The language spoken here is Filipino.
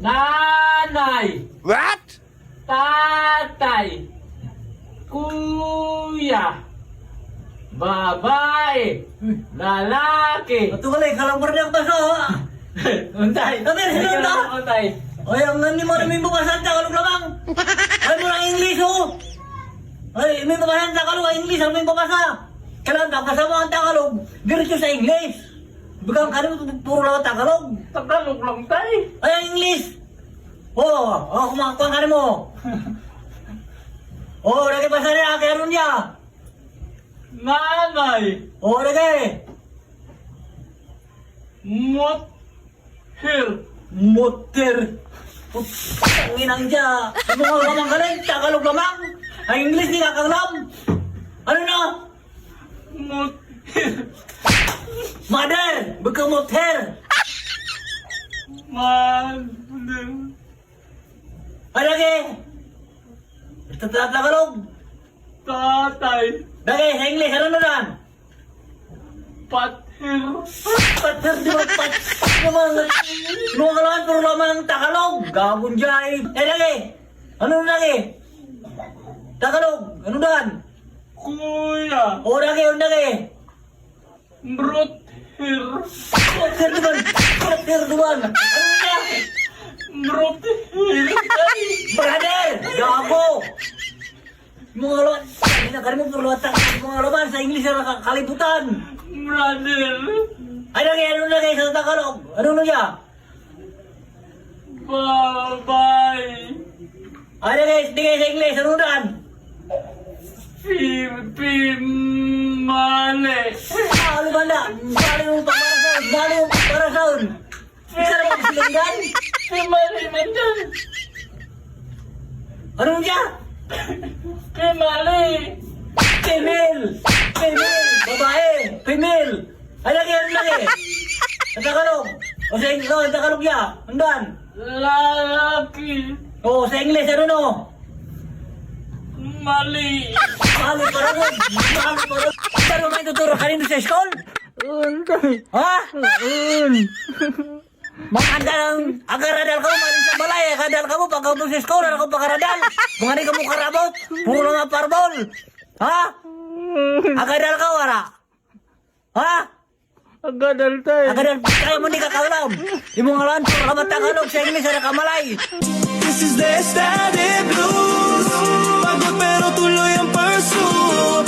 Nanay. What? Tatay. Kuya. Babae. Lalaki. Ito kalay, kalambar niya ba sa? Untay. Kami, sino to? Untay. Ay, ang nani mo namin bukasan sa kalog lamang. Ay, mo lang English, oh. Ay, may bukasan sa kalog, English, ang may bukasa. Kailangan tapos mo ang Tagalog, diretso sa English. Bukang ka naman, puro lang ang Tagalog. Tagalog lang tay. Ay, ang English. Kumakuha ka mo. Lagi pa sa rin, kaya nun niya. Nanay. Lagi. Motor. Putang inang dya. Ano nga lamang ka rin, Tagalog lamang. Ang English, di kakaglam. Ano na? Mother, buka motor. Mother. Ay, lagi. Tatalap Tagalog. Tatay. Lagi, sa English, ano na dan? Pathir. Pater, di ba? Naman. Mga kalaman, puro laman ng Tagalog. Gabon dyan. Lagi. Ano lagi? Tagalog. Ano dan? Kuya. Lagi, ano lagi? Brothir. Pater, di ba? Pater, di ba? Ano na? Brothir. Brother! Gago! Mga kalaman, pinagkari mo puro laman mga kalaman sa English na kalibutan. Brother. Ay, lagi, ano lagi sa Tagalog? Ano lagi? Babae. Ay, lagi, sige sa English, ano dan? Male. Ano ba na? Bali mo pagmarasaon, bali mo pagmarasaon. Isa na mga silinggan? Male man dyan. Ano siya? Male. Female! Female! Babae! Female! Ay, lagi, ano lagi? Sa Tagalog. O sa English, sa Tagalog ya. Andan? Lalaki. O sa English, ano no? Mali. Mali para mo. Mali para mo. Pero may tuturo kanino sa school? Ha? Mga andal, agaradal ka mo, maling sa balay, agadal ka mo, pagkabot sa school, ano ka pagkaradal? Mga di ka mo karabot, puro nga parbol. Ha? Agadal ka, wala? Ha? Agadal tayo. Agadal, kaya mo di ka kaulam. Imo nga lang, puro ka matagalog sa English, ano ka malay. This is the Steady Blues. Pagod pero tuloy ang pursuit.